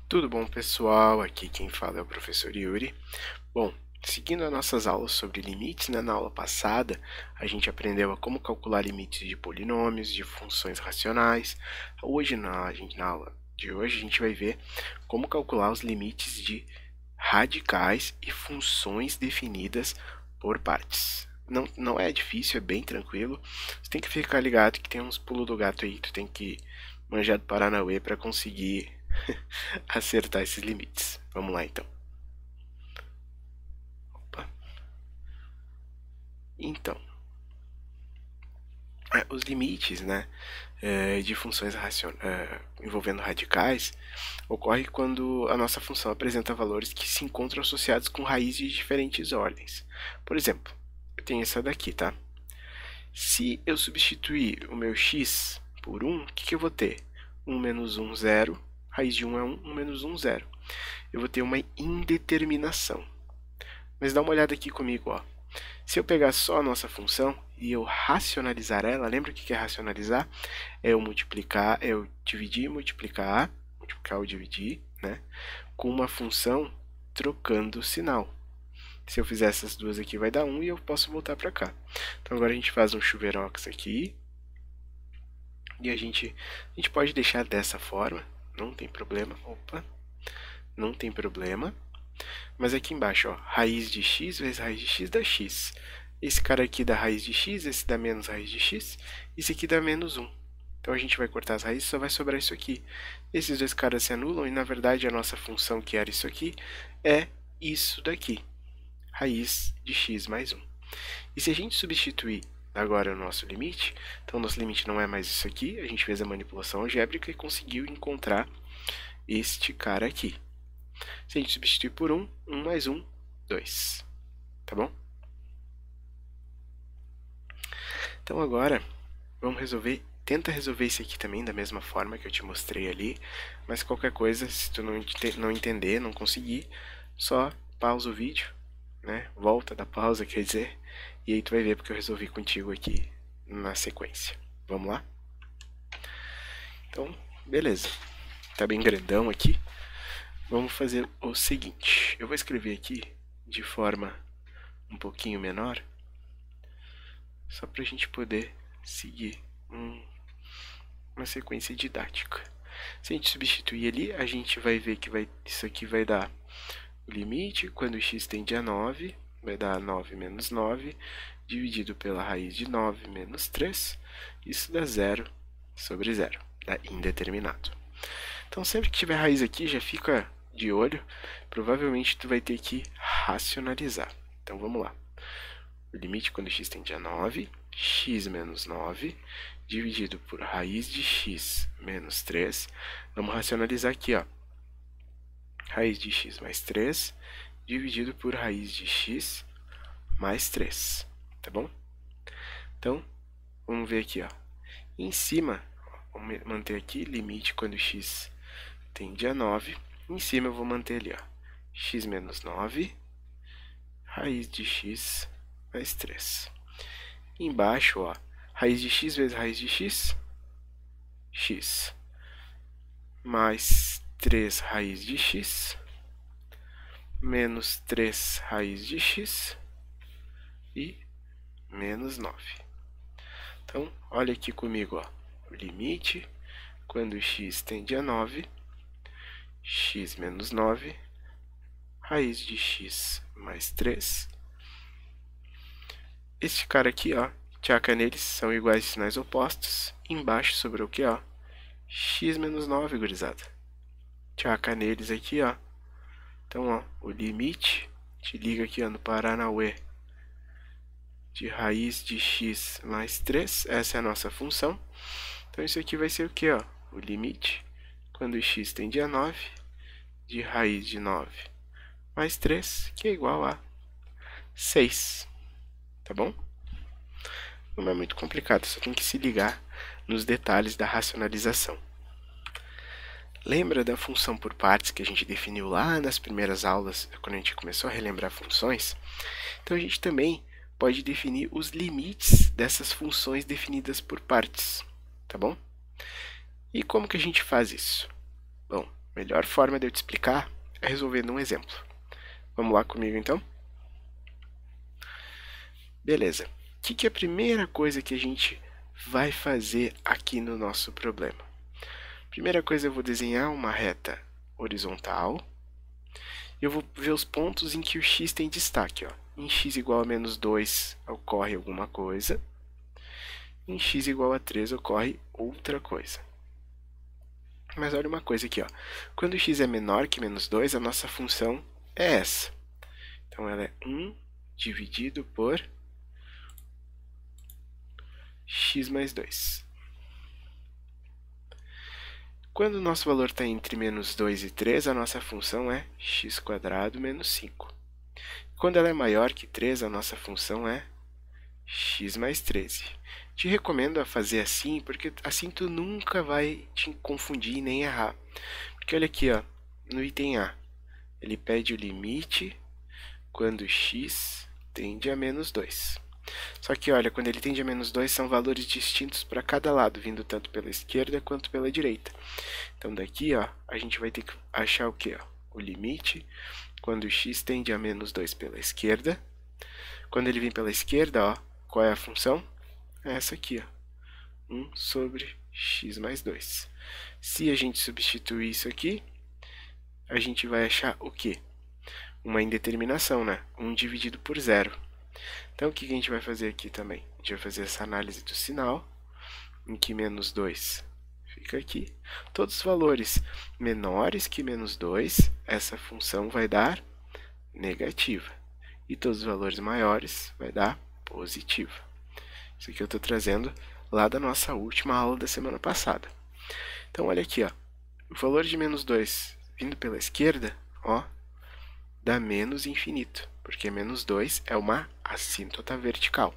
Tudo bom, pessoal? Aqui quem fala é o professor Yuri. Bom, seguindo as nossas aulas sobre limites, né, na aula passada a gente aprendeu a como calcular limites de polinômios, de funções racionais. Hoje, na aula de hoje, a gente vai ver como calcular os limites de radicais e funções definidas por partes. Não é difícil, é bem tranquilo. Você tem que ficar ligado que tem uns pulos do gato aí, tu tem que manjar do Paranauê para conseguir acertar esses limites. Vamos lá então. Opa. Então, os limites, né, de funções envolvendo radicais ocorre quando a nossa função apresenta valores que se encontram associados com raízes de diferentes ordens. Por exemplo, eu tenho essa daqui, tá? Se eu substituir o meu x por 1, o que eu vou ter? 1 menos 1, 0. Raiz de 1 é 1, 1 menos 1, 0. Eu vou ter uma indeterminação. Mas dá uma olhada aqui comigo, ó. Se eu pegar só a nossa função e eu racionalizar ela, lembra o que é racionalizar? É eu multiplicar, é eu dividir e multiplicar ou dividir, né? Com uma função trocando o sinal. Se eu fizer essas duas aqui vai dar 1 e eu posso voltar para cá. Então agora a gente faz um chuveirox aqui. E a gente pode deixar dessa forma, não tem problema. Opa, não tem problema. Mas aqui embaixo, ó, raiz de x vezes raiz de x dá x. Esse cara aqui dá raiz de x, esse dá menos raiz de x, esse aqui dá menos 1. Então a gente vai cortar as raízes, só vai sobrar isso aqui. Esses dois caras se anulam e na verdade a nossa função que era isso aqui é isso daqui. Raiz de x mais 1. E se a gente substituir agora o nosso limite, então o nosso limite não é mais isso aqui, a gente fez a manipulação algébrica e conseguiu encontrar este cara aqui. Se a gente substituir por 1, 1 mais 1, 2. Tá bom? Então agora, vamos resolver. Tenta resolver isso aqui também da mesma forma que eu te mostrei ali. Mas qualquer coisa, se tu não entender, não conseguir, só pausa o vídeo, né? Volta da pausa, quer dizer. E aí tu vai ver porque eu resolvi contigo aqui na sequência. Vamos lá? Então, beleza. Tá bem grandão aqui. Vamos fazer o seguinte. Eu vou escrever aqui de forma um pouquinho menor, só para a gente poder seguir uma sequência didática. Se a gente substituir ali, a gente vai ver que isso aqui vai dar o limite, quando x tende a 9, vai dar 9 menos 9, dividido pela raiz de 9 menos 3, isso dá 0 sobre 0, dá indeterminado. Então sempre que tiver raiz aqui, já fica de olho, provavelmente tu vai ter que racionalizar. Então vamos lá. O limite quando x tende a 9, x menos 9, dividido por raiz de x menos 3. Vamos racionalizar aqui, ó. Raiz de x mais 3, dividido por raiz de x mais 3. Tá bom? Então, vamos ver aqui, ó. Em cima, vamos manter aqui limite quando x tende a 9. Em cima eu vou manter ali, ó, x menos 9, raiz de x mais 3. Embaixo, ó, raiz de x vezes raiz de x, x, mais 3 raiz de x, menos 3 raiz de x e menos 9. Então, olha aqui comigo, ó, o limite quando x tende a 9, x menos 9, raiz de x mais 3. Este cara aqui, ó, tchaca neles, são iguais sinais opostos. Embaixo sobrou o que, ó? X menos 9, gurizada. Tchaca neles aqui, ó. Então, ó, o limite, te liga aqui, ó, no Paranauê, de raiz de x mais 3, essa é a nossa função. Então, isso aqui vai ser o que, ó? O limite, quando x tende a 9, de raiz de 9 mais 3, que é igual a 6. Tá bom? Não é muito complicado, só tem que se ligar nos detalhes da racionalização. Lembra da função por partes que a gente definiu lá nas primeiras aulas, quando a gente começou a relembrar funções? Então a gente também pode definir os limites dessas funções definidas por partes, tá bom? E como que a gente faz isso? Bom, A melhor forma de eu te explicar é resolvendo um exemplo. Vamos lá comigo então? Beleza. O que é a primeira coisa que a gente vai fazer aqui no nosso problema? Primeira coisa, eu vou desenhar uma reta horizontal. Eu vou ver os pontos em que o x tem destaque. Ó. Em x igual a menos 2 ocorre alguma coisa. Em x igual a 3 ocorre outra coisa. Mas olha uma coisa aqui. Ó. Quando x é menor que menos 2, a nossa função é essa. Então, ela é 1 dividido por x mais 2. Quando o nosso valor está entre menos 2 e 3, a nossa função é x² menos 5. Quando ela é maior que 3, a nossa função é x mais 13. Te recomendo a fazer assim, porque assim tu nunca vai te confundir nem errar. Porque olha aqui, ó, no item A, ele pede o limite quando x tende a menos 2. Só que, olha, quando ele tende a menos 2, são valores distintos para cada lado, vindo tanto pela esquerda quanto pela direita. Então, daqui, ó, a gente vai ter que achar o quê? Ó? O limite quando x tende a menos 2 pela esquerda. Quando ele vem pela esquerda, ó, qual é a função? É essa aqui, ó, 1 sobre x mais 2. Se a gente substituir isso aqui, a gente vai achar o quê? Uma indeterminação, né? 1 dividido por 0. Então, o que a gente vai fazer aqui também? A gente vai fazer essa análise do sinal, em que menos 2 fica aqui. Todos os valores menores que menos 2, essa função vai dar negativa. E todos os valores maiores vai dar positiva. Isso aqui eu estou trazendo lá da nossa última aula da semana passada. Então, olha aqui, ó. O valor de menos 2 vindo pela esquerda, ó, dá menos infinito, porque menos 2 é uma assíntota vertical,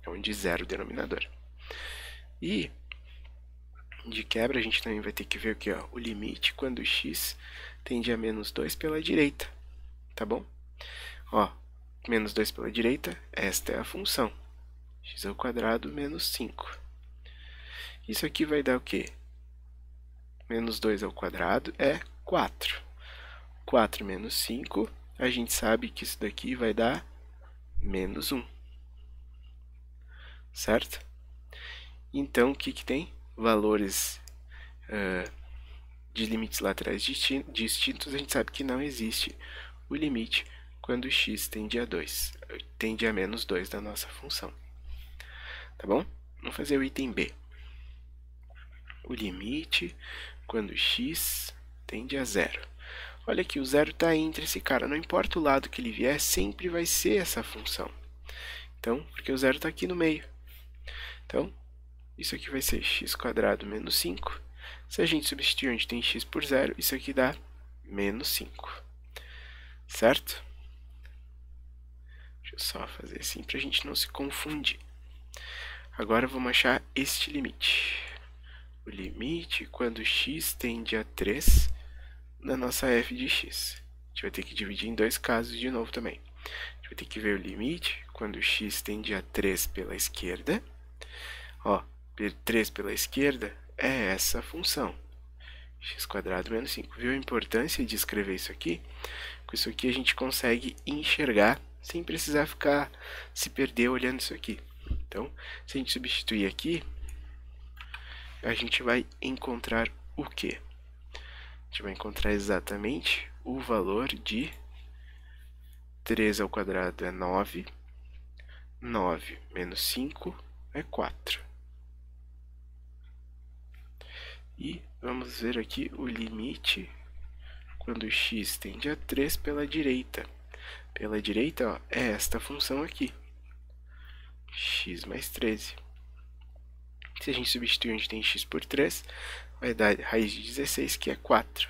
é onde zero o denominador. E, de quebra, a gente também vai ter que ver aqui, ó, o limite quando x tende a menos 2 pela direita, tá bom? Ó, menos 2 pela direita, esta é a função, x² menos 5. Isso aqui vai dar o quê? Menos 2 ao quadrado é 4. 4 menos 5, a gente sabe que isso daqui vai dar menos 1. Certo? Então, o que tem? Valores de limites laterais distintos, a gente sabe que não existe o limite quando x tende a 2, tende a menos 2 da nossa função. Tá bom? Vamos fazer o item B. O limite quando x tende a 0. Olha aqui, o 0 está entre esse cara. Não importa o lado que ele vier, sempre vai ser essa função. Então, porque o 0 está aqui no meio. Então, isso aqui vai ser x² menos 5. Se a gente substituir onde tem x por 0, isso aqui dá menos 5. Certo? Deixa eu só fazer assim para a gente não se confundir. Agora, vamos achar este limite. O limite quando x tende a 3 da nossa f de x. A gente vai ter que dividir em dois casos de novo também. A gente vai ter que ver o limite quando x tende a 3 pela esquerda. Ó, 3 pela esquerda é essa função, x² menos 5. Viu a importância de escrever isso aqui? Com isso aqui a gente consegue enxergar sem precisar ficar se perder olhando isso aqui. Então, se a gente substituir aqui, a gente vai encontrar o quê? A gente vai encontrar exatamente o valor de 3 ao quadrado é 9, 9 menos 5 é 4. E vamos ver aqui o limite quando x tende a 3 pela direita. Pela direita, ó, é esta função aqui, x mais 13. Se a gente substituir onde tem x por 3, vai dar raiz de 16, que é 4.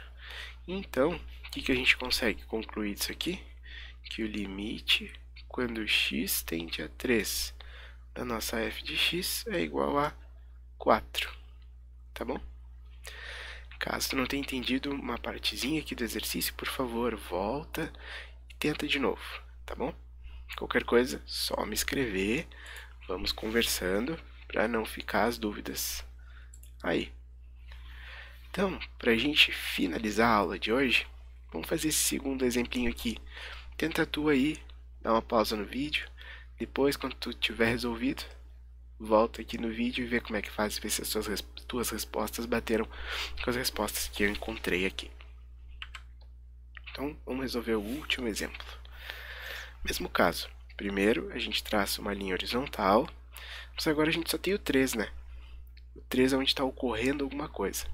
Então, o que a gente consegue concluir disso aqui? Que o limite quando x tende a 3 da nossa f de x é igual a 4. Tá bom? Caso tu não tenha entendido uma partezinha aqui do exercício, por favor, volta e tenta de novo, tá bom? Qualquer coisa, só me escrever, vamos conversando para não ficar as dúvidas aí. Então, para a gente finalizar a aula de hoje, vamos fazer esse segundo exemplinho aqui. Tenta tu aí, dá uma pausa no vídeo, depois quando tu tiver resolvido, volta aqui no vídeo e vê como é que faz, ver se as tuas respostas bateram com as respostas que eu encontrei aqui. Então, vamos resolver o último exemplo. Mesmo caso, primeiro a gente traça uma linha horizontal, mas agora a gente só tem o 3, né? O 3 é onde está ocorrendo alguma coisa.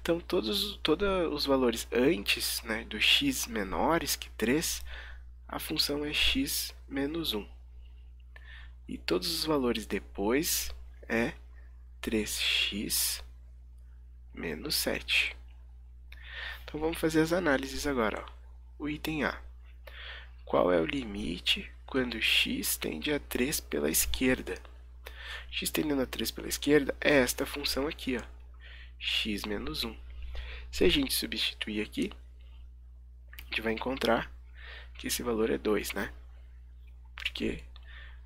Então, todos os valores antes, né, do x menores que 3, a função é x menos 1. E todos os valores depois é 3x menos 7. Então, vamos fazer as análises agora. Ó. O item A. Qual é o limite quando x tende a 3 pela esquerda? X tendendo a 3 pela esquerda é esta função aqui, ó, x menos 1. Se a gente substituir aqui, a gente vai encontrar que esse valor é 2, né? Porque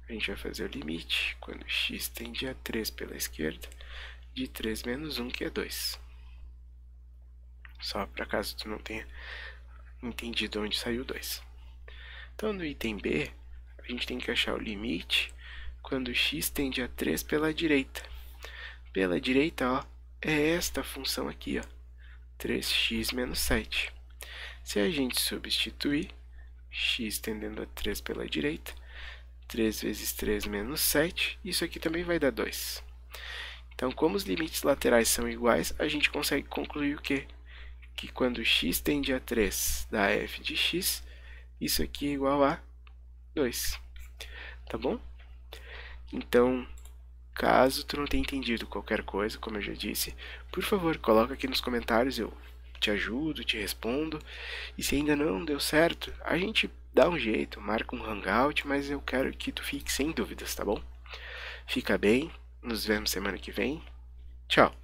a gente vai fazer o limite quando x tende a 3 pela esquerda de 3 menos 1, que é 2. Só para caso tu não tenha entendido onde saiu 2. Então, no item B, a gente tem que achar o limite quando x tende a 3 pela direita. Pela direita, ó, é esta função aqui, ó, 3x menos 7. Se a gente substituir x tendendo a 3 pela direita, 3 vezes 3 menos 7, isso aqui também vai dar 2. Então, como os limites laterais são iguais, a gente consegue concluir o quê? Que quando x tende a 3 dá f de x, isso aqui é igual a 2. Tá bom? Então, caso tu não tenha entendido qualquer coisa, como eu já disse, por favor, coloca aqui nos comentários, eu te ajudo, te respondo. E se ainda não deu certo, a gente dá um jeito, marca um hangout, mas eu quero que tu fique sem dúvidas, tá bom? Fica bem, nos vemos semana que vem. Tchau!